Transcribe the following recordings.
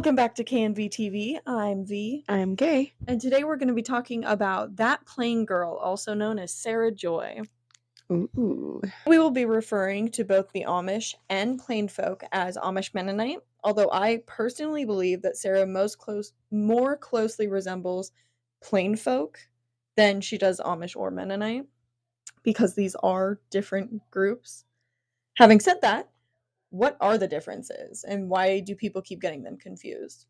Welcome back to KNV TV. I'm V. I'm gay. And today we're going to be talking about That Plain Girl, also known as Sarah Joy. Ooh. We will be referring to both the Amish and plain folk as Amish Mennonite, although I personally believe that Sarah more closely resembles plain folk than she does Amish or Mennonite, because these are different groups. Having said that, what are the differences and why do people keep getting them confused?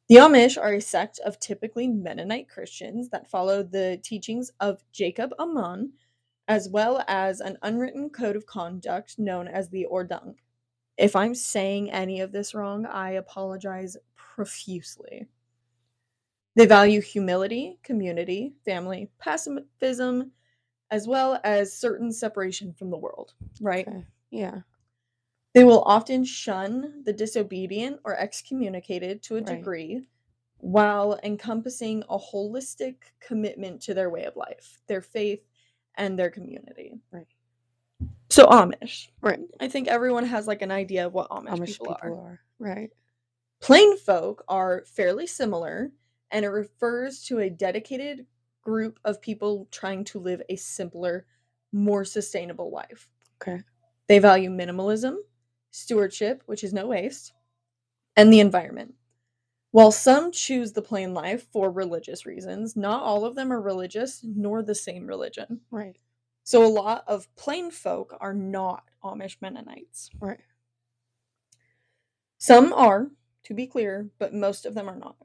The Amish are a sect of typically Mennonite Christians that follow the teachings of Jacob Ammon, as well as an unwritten code of conduct known as the Ordung. If I'm saying any of this wrong, I apologize profusely. They value humility, community, family, pacifism, as well as certain separation from the world, right? Okay. Yeah. They will often shun the disobedient or excommunicated to a degree, while encompassing a holistic commitment to their way of life, their faith, and their community. Right. So Amish. Right. I think everyone has like an idea of what Amish people are. Right. Plain folk are fairly similar, and it refers to a dedicated group of people trying to live a simpler, more sustainable life. Okay. They value minimalism, stewardship, which is no waste, and the environment. While some choose the plain life for religious reasons, not all of them are religious, nor the same religion. Right. So a lot of plain folk are not Amish Mennonites. Right. Some are, to be clear, but most of them are not.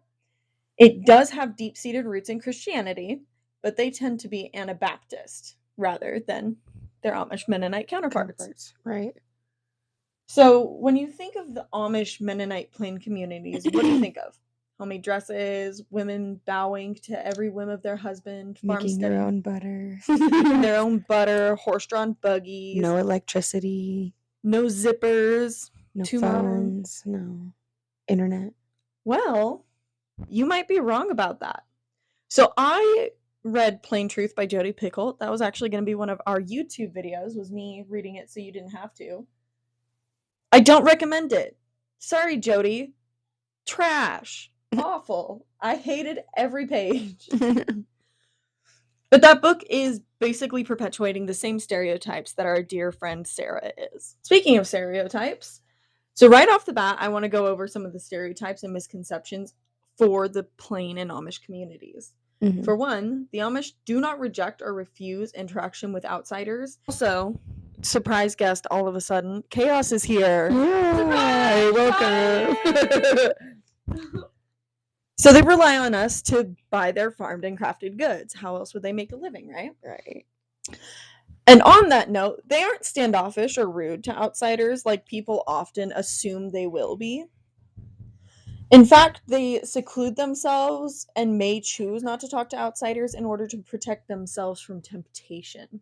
It does have deep-seated roots in Christianity, but they tend to be Anabaptist rather than their Amish Mennonite counterparts. Right. So when you think of the Amish Mennonite plain communities, what do you think of? Homemade dresses, women bowing to every whim of their husband, making their own butter, their own butter, horse-drawn buggies, no electricity, no zippers, no phones, no internet. Well, you might be wrong about that. So I read Plain Truth by Jodi Picoult. That was actually going to be one of our YouTube videos, was me reading it so you didn't have to. I don't recommend it. Sorry, Jodi. Trash. Awful. I hated every page. But that book is basically perpetuating the same stereotypes that our dear friend Sarah is. Speaking of stereotypes, so right off the bat, I want to go over some of the stereotypes and misconceptions for the plain and Amish communities. Mm-hmm. For one, the Amish do not reject or refuse interaction with outsiders. Also, surprise guest all of a sudden, Chaos is here. Hi, welcome. So they rely on us to buy their farmed and crafted goods. How else would they make a living, right? Right. And on that note, they aren't standoffish or rude to outsiders like people often assume they will be. In fact, they seclude themselves and may choose not to talk to outsiders in order to protect themselves from temptation.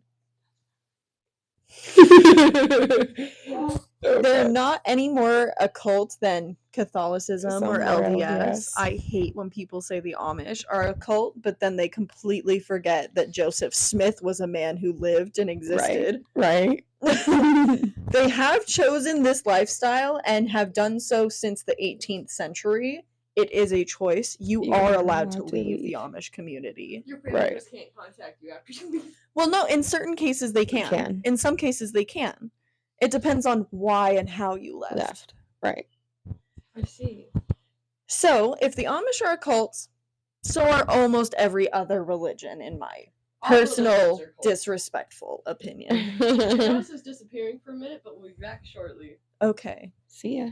They're not any more a cult than Catholicism or LDS. I hate when people say the Amish are a cult, but then they completely forget that Joseph Smith was a man who lived and existed. Right. They have chosen this lifestyle and have done so since the 18th century. It is a choice. You are allowed to leave the Amish community. Your family just can't contact you after you leave. Well, no, in certain cases they can. In some cases they can. It depends on why and how you left. Right. I see. So, if the Amish are a cult, so are almost every other religion, in my personal, disrespectful opinion. Chaos is disappearing for a minute, but we'll be back shortly. Okay. See ya.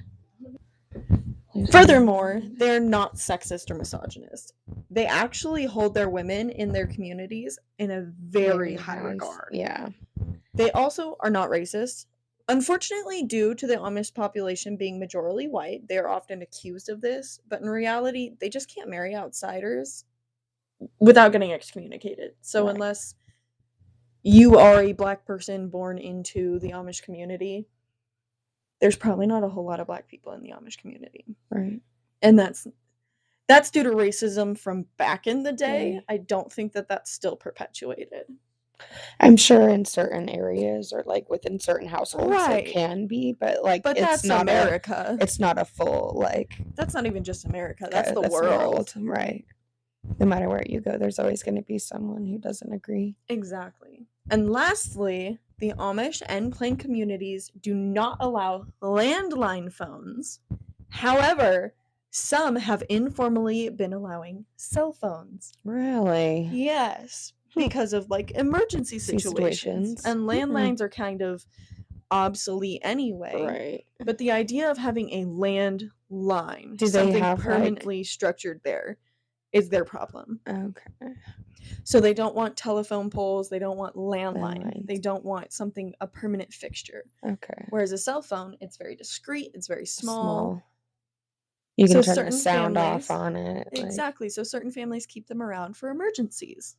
Furthermore, they're not sexist or misogynist. They actually hold their women in their communities in a very high regard. Yeah. They also are not racist. Unfortunately, due to the Amish population being majorly white, they are often accused of this, but in reality, they just can't marry outsiders without getting excommunicated. So unless you are a black person born into the Amish community, there's probably not a whole lot of black people in the Amish community. Right. And that's due to racism from back in the day. I don't think that that's still perpetuated. I'm sure in certain areas or like within certain households Right. it can be, but like But it's that's not America. it's not a full like That's not even just America. That's the that's world. right? No matter where you go, there's always going to be someone who doesn't agree. Exactly. And lastly, the Amish and Plain communities do not allow landline phones. However, some have informally been allowing cell phones. Really? Yes, because of like emergency situations. Situations. And landlines are kind of obsolete anyway. Right. But the idea of having a landline, Do they something have, like- permanently structured there, is their problem. Okay. So they don't want telephone poles, they don't want landline, they Landlines. don't want a permanent fixture. Okay. Whereas a cell phone, it's very discreet, it's very small. You can So turn the certain sound families- off on it. like- Exactly. So certain families keep them around for emergencies.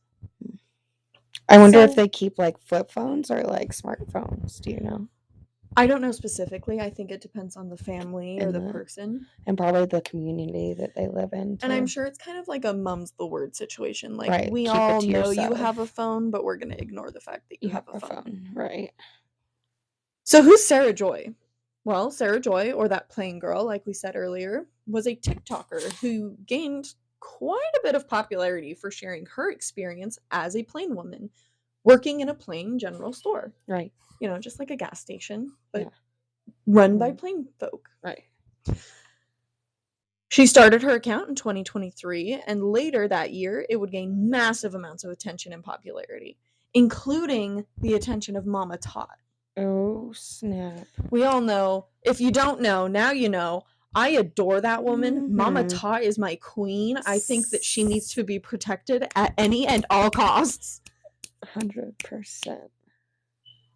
I wonder if So- they keep like flip phones or like smartphones. Do you know? I don't know specifically. I think it depends on the family or And the the- person. And probably the community that they live in. And I'm too. sure it's kind of like a mum's the word situation. Like, Right, we keep it all to know you have a yourself. phone, but we're going to ignore the fact that you have a phone. Right. So who's Sarah Joy? Well, Sarah Joy, or that plain girl, like we said earlier, was a TikToker who gained quite a bit of popularity for sharing her experience as a plain woman, working in a plain general store. Right. You know, just like a gas station, but Yeah. run by Mhm. plain folk. Right. She started her account in 2023, and later that year, it would gain massive amounts of attention and popularity, including the attention of Mama Tot. Oh snap! We all know, if you don't know, now you know. I adore that woman. Mama Mhm. Tot is my queen. I think that she needs to be protected at any and all costs. 100%.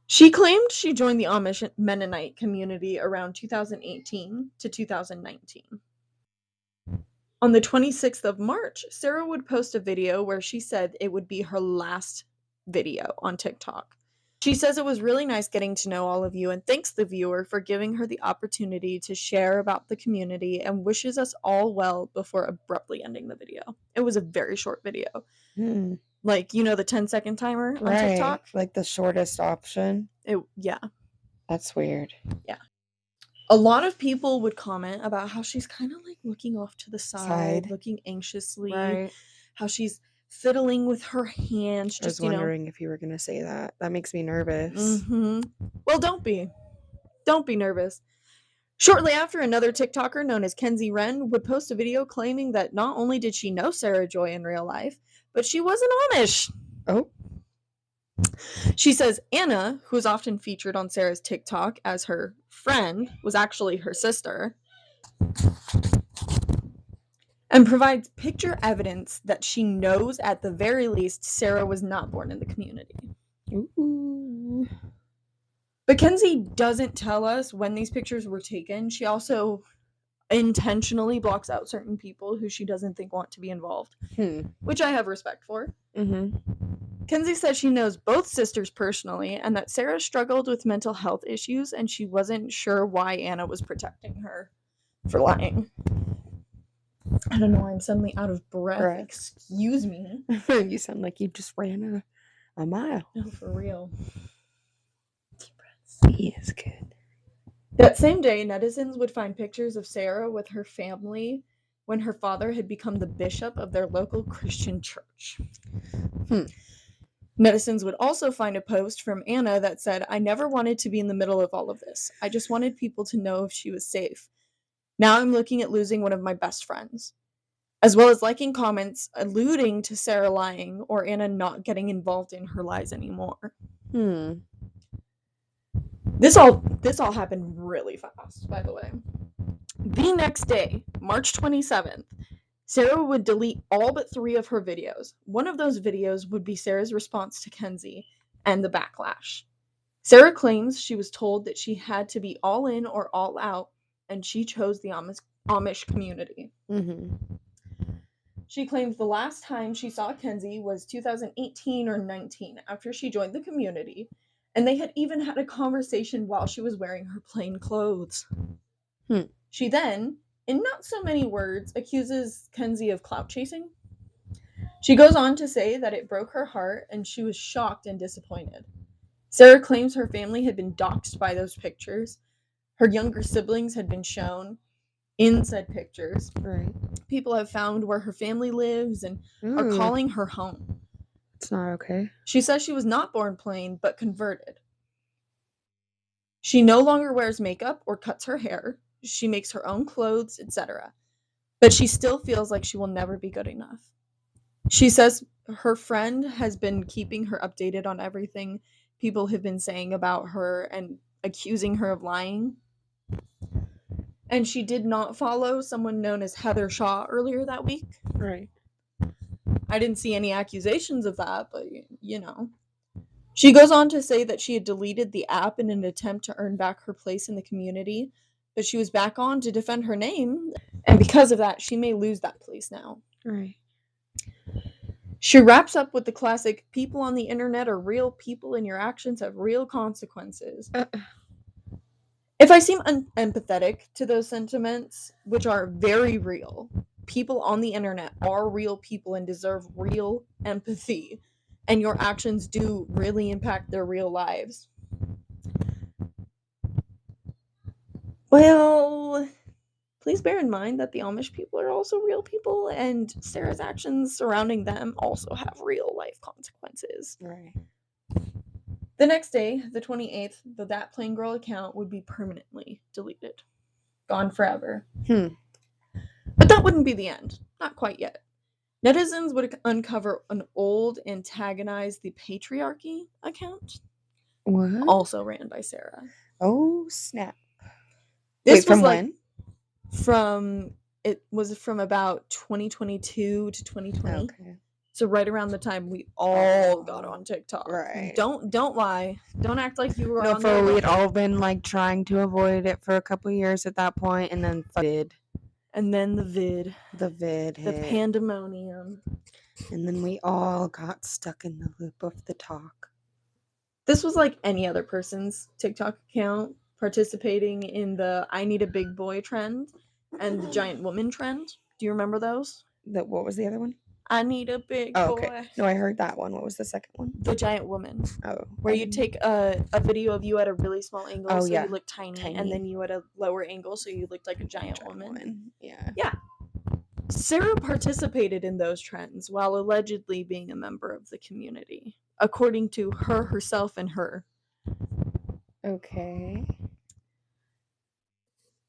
She claimed she joined the Amish Mennonite community around 2018 to 2019. On the 26th of March, Sarah would post a video where she said it would be her last video on TikTok. She says it was really nice getting to know all of you and thanks the viewer for giving her the opportunity to share about the community and wishes us all well before abruptly ending the video. It was a very short video. Hmm. Like, you know, the 10-second timer on Right. TikTok? Like the shortest option. Yeah. That's weird. A lot of people would comment about how she's kind of like looking off to the side, Side. looking anxiously, Right. how she's fiddling with her hands, I was just, you know. wondering if you were gonna say that. That makes me nervous. Well, don't be. Don't be nervous. Shortly after, another TikToker known as Kenzie Wren would post a video claiming that not only did she know Sarah Joy in real life, but she was an Amish. Oh. She says Anna, who is often featured on Sarah's TikTok as her friend, was actually her sister. And provides picture evidence that she knows at the very least Sarah was not born in the community. Ooh. But Kenzie doesn't tell us when these pictures were taken. She also intentionally blocks out certain people who she doesn't think want to be involved, which I have respect for. Mm-hmm. Kenzie says she knows both sisters personally and that Sarah struggled with mental health issues and she wasn't sure why Anna was protecting her for lying. I don't know, I'm suddenly out of breath. Excuse me. You sound like you just ran a mile. No, for real. Deep breaths. He is good. That same day, netizens would find pictures of Sarah with her family when her father had become the bishop of their local Christian church. Netizens would also find a post from Anna that said, "I never wanted to be in the middle of all of this. I just wanted people to know if she was safe. Now I'm looking at losing one of my best friends." As well as liking comments alluding to Sarah lying or Anna not getting involved in her lies anymore. This all happened really fast, by the way. The next day, March 27th, Sarah would delete all but 3 of her videos. One of those videos would be Sarah's response to Kenzie and the backlash. Sarah claims she was told that she had to be all in or all out, and she chose the Amish community. Mm-hmm. She claims the last time she saw Kenzie was 2018 or 19 after she joined the community, and they had even had a conversation while she was wearing her plain clothes. She then, in not so many words, accuses Kenzie of clout chasing. She goes on to say that it broke her heart and she was shocked and disappointed. Sarah claims her family had been doxxed by those pictures. Her younger siblings had been shown in said pictures. Right. People have found where her family lives and are Ooh, calling her home. it's not okay. She says she was not born plain, but converted. She no longer wears makeup or cuts her hair. She makes her own clothes, etc. But she still feels like she will never be good enough. She says her friend has been keeping her updated on everything people have been saying about her and accusing her of lying. And she did not follow someone known as Heather Shaw earlier that week. Right. I didn't see any accusations of that, but you know. She goes on to say that she had deleted the app in an attempt to earn back her place in the community, but she was back on to defend her name, and because of that, she may lose that place now. Right. She wraps up with the classic, people on the internet are real people and your actions have real consequences. If I seem empathetic to those sentiments, which are very real, people on the internet are real people and deserve real empathy, and your actions do really impact their real lives. Well, please bear in mind that the Amish people are also real people, and Sarah's actions surrounding them also have real life consequences. Right. The next day, the 28th, the That Plain Girl account would be permanently deleted. Gone forever. But that wouldn't be the end. Not quite yet. Netizens would uncover an old Antagonize the Patriarchy account, What? also ran by Sarah. Oh, snap. This Wait, from was like when? It was from about 2022 to 2020. Okay. So right around the time we all got on TikTok. Right. Don't lie. Don't act like you were No, on for there. we had all been like trying to avoid it for a couple years at that point, and then And then the vid hit, pandemonium. and then we all got stuck in the loop of the talk. This was like any other person's TikTok account participating in the I need a big boy trend and the giant woman trend. Do you remember those? What was the other one? I need a big Oh, boy. okay. No, I heard that one. What was the second one? The giant woman. Oh. Where you take a video of you at a really small angle Oh, so yeah. you look tiny, Tiny. and then you at a lower angle so you looked like a giant woman. Yeah. Sarah participated in those trends while allegedly being a member of the community, according to her herself and her. Okay.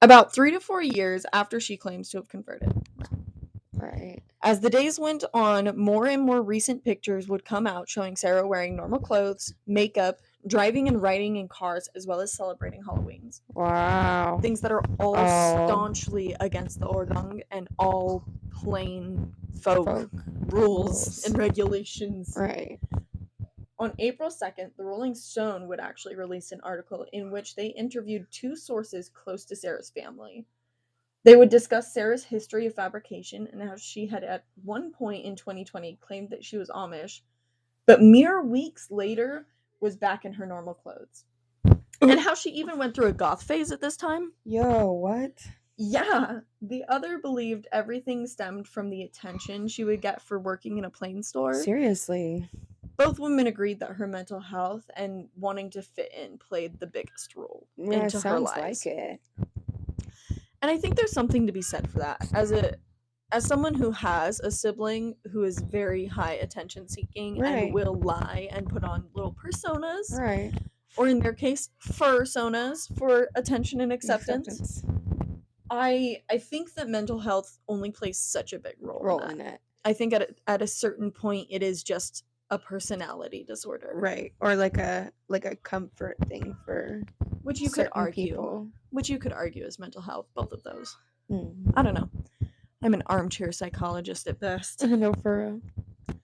About 3 to 4 years after she claims to have converted. Right. As the days went on, more and more recent pictures would come out showing Sarah wearing normal clothes, makeup, driving and riding in cars, as well as celebrating Halloweens. Wow. Things that are all Oh. staunchly against the Ordung and all plain folk rules and regulations. Right. On April 2nd, the Rolling Stone would actually release an article in which they interviewed 2 sources close to Sarah's family. They would discuss Sarah's history of fabrication and how she had at one point in 2020 claimed that she was Amish, but mere weeks later was back in her normal clothes. And how she even went through a goth phase at this time. Yo, what? Yeah, the other believed everything stemmed from the attention she would get for working in a plain store. Seriously. Both women agreed that her mental health and wanting to fit in played the biggest role into her lives. Sounds like it. And I think there's something to be said for that. As someone who has a sibling who is very high attention seeking and will lie and put on little personas, Right. or in their case, fursonas for attention and acceptance. I think that mental health only plays such a big role in it. I think at a certain point it is just a personality disorder. Right. Or like a comfort thing for which you could argue. People. Which you could argue is mental health, both of those. Mm. I don't know. I'm an armchair psychologist at best. No, for real.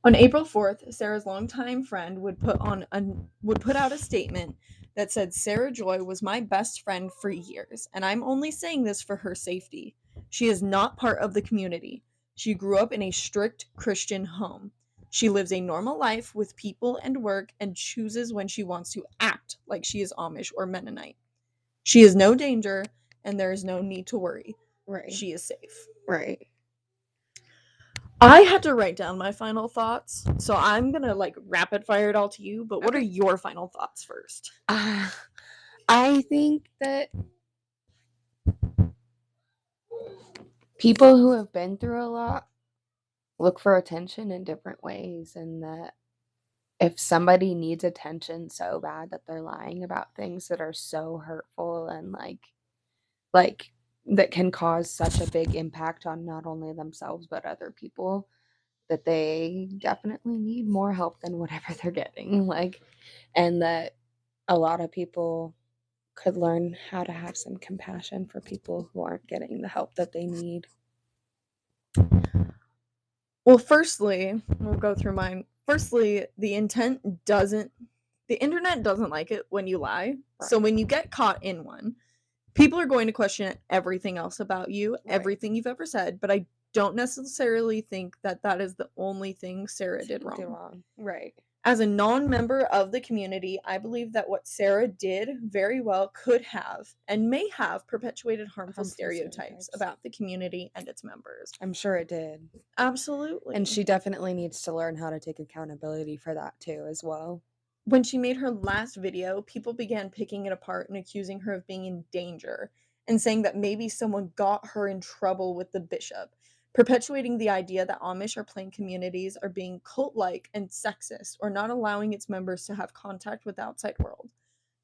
On April 4th, Sarah's longtime friend would put out a statement that said, Sarah Joy was my best friend for years, and I'm only saying this for her safety. She is not part of the community. She grew up in a strict Christian home. She lives a normal life with people and work and chooses when she wants to act like she is Amish or Mennonite. She is no danger, and there is no need to worry. Right. She is safe. Right. I had to write down my final thoughts, so I'm gonna like rapid fire it all to you. But what are Okay. your final thoughts first? I think that people who have been through a lot look for attention in different ways, and that if somebody needs attention so bad that they're lying about things that are so hurtful and like that can cause such a big impact on not only themselves but other people, that they definitely need more help than whatever they're getting, like, and that a lot of people could learn how to have some compassion for people who aren't getting the help that they need. Well, firstly, we'll go through mine. Firstly, the internet doesn't like it when you lie. So Right. when you get caught in one, people are going to question everything else about you, Right. everything you've ever said, but I don't necessarily think that that is the only thing Sarah did wrong. Right. As a non-member of the community, I believe that what Sarah did very well could have and may have perpetuated harmful stereotypes about the community and its members. I'm sure it did. Absolutely. And she definitely needs to learn how to take accountability for that too, as well. When she made her last video, people began picking it apart and accusing her of being in danger and saying that maybe someone got her in trouble with the bishop, perpetuating the idea that Amish or Plain communities are being cult-like and sexist or not allowing its members to have contact with the outside world,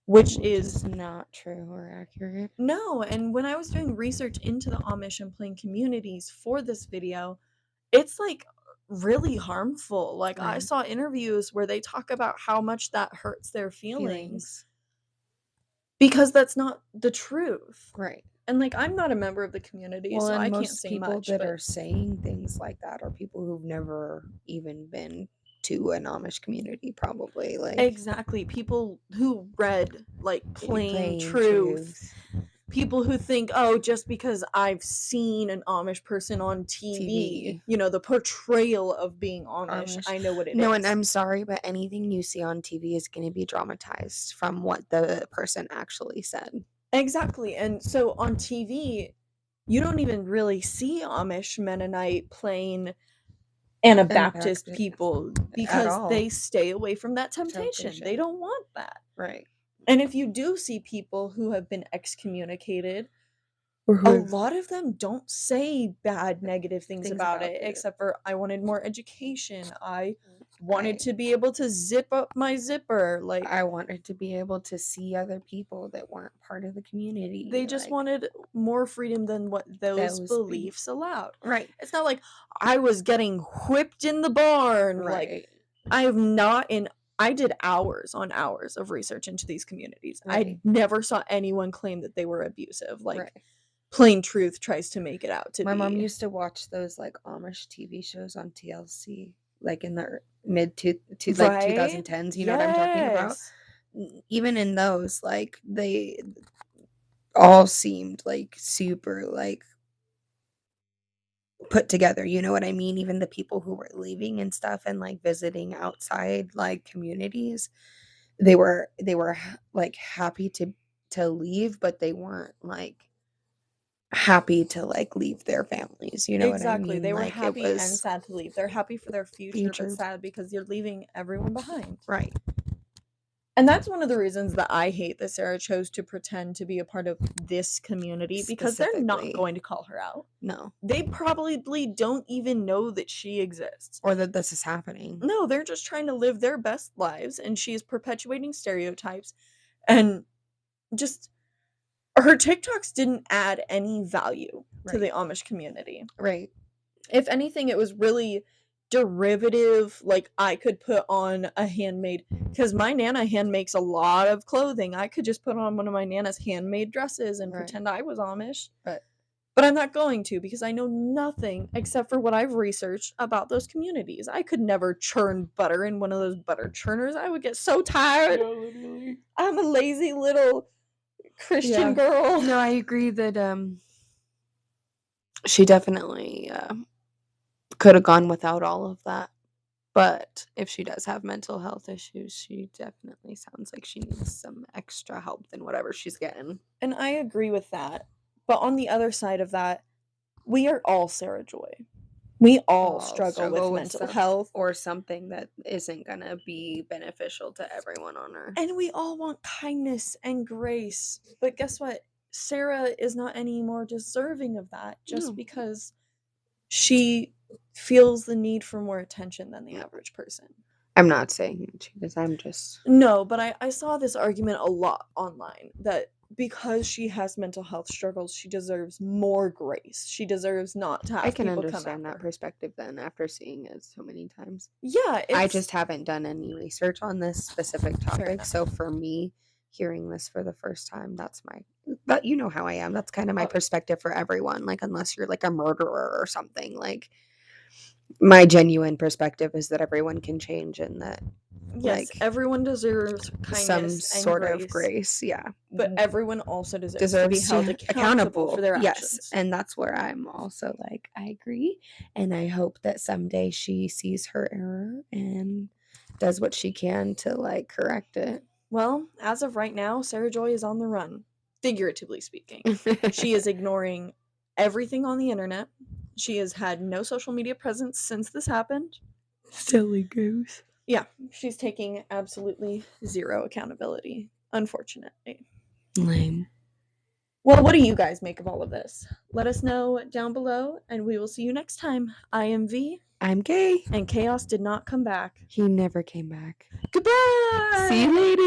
which is not true or accurate. No, and when I was doing research into the Amish and Plain communities for this video, it's like really harmful. Like I Right. saw interviews where they talk about how much that hurts their feelings because that's not the truth. Right. And like I'm not a member of the community, Well, so and I can't most say people much. that But are saying things like that are people who've never even been to an Amish community, probably. Like exactly, people who read like Plain Plain Truth. People who think, oh, just because I've seen an Amish person on TV, you know, the portrayal of being Amish, I know what it is. No, and I'm sorry, but anything you see on TV is going to be dramatized from what the person actually said. Exactly. And so on TV, you don't even really see Amish, Mennonite, Plain, Anabaptist people because they stay away from that temptation. They don't want that. Right. And if you do see people who have been excommunicated, a lot of them don't say bad, negative things about it, except for I wanted more education. I wanted to be able to zip up my zipper. Like I wanted to be able to see other people that weren't part of the community. They just wanted more freedom than what those beliefs allowed. Right. It's not like I was getting whipped in the barn. Right. Like I have not in I did hours on hours of research into these communities. Right. I never saw anyone claim that they were abusive. Like Right. Plain Truth tries to make it out to My be. mom used to watch those like Amish TV shows on TLC, like in the mid like 2010s. You know what I'm talking about? Even in those, like they all seemed like super like put together. You know what I mean? Even the people who were leaving and stuff and like visiting outside like communities, they were like happy to leave, but they weren't like happy to like leave their families, you know Exactly. what I mean? They were like, happy and sad to leave. They're happy for their future, but sad because you're leaving everyone behind. Right. And that's one of the reasons that I hate that Sarah chose to pretend to be a part of this community because they're not going to call her out. No. They probably don't even know that she exists. Or that this is happening. No, they're just trying to live their best lives and she is perpetuating stereotypes and just her TikToks didn't add any value to the Amish community. Right. If anything, it was really derivative. Like I could put on a handmade, because my Nana hand makes a lot of clothing. I could just put on one of my Nana's handmade dresses and pretend I was Amish. But I'm not going to because I know nothing except for what I've researched about those communities. I could never churn butter in one of those butter churners. I would get so tired. No, literally. I'm a lazy little Christian girl. No, I agree that she definitely could have gone without all of that. But if she does have mental health issues, she definitely sounds like she needs some extra help than whatever she's getting. And I agree with that. But on the other side of that, we are all Sarah Joy. We all all struggle with mental some- health. or something that isn't gonna be beneficial to everyone on earth. And we all want kindness and grace. But guess what? Sarah is not any more deserving of that just No. because she feels the need for more attention than the average person. I'm not saying that she does. I'm just No, but I saw this argument a lot online that because she has mental health struggles, she deserves more grace. She deserves not to have I can people come understand at that her. perspective then after seeing it so many times. Yeah, I it's- just haven't done any research on this specific topic. enough. So for me, hearing this for the first time, but you know how I am. That's kind of my Obviously. perspective for everyone. Like, unless you're like a murderer or something, like my genuine perspective is that everyone can change and that yes, like, everyone deserves kindness some and sort grace, of grace. Yeah. but everyone also deserves to be Deserves held to accountable for their yes. actions. And that's where I'm also like, I agree. And I hope that someday she sees her error and does what she can to like correct it. Well, as of right now, Sarah Joy is on the run, figuratively speaking. She is ignoring everything on the internet. She has had no social media presence since this happened. Silly goose. Yeah, she's taking absolutely zero accountability, unfortunately. Lame. Well, what do you guys make of all of this? Let us know down below, and we will see you next time. I am V, I'm gay. and Chaos did not come back. He never came back. Goodbye! See you later.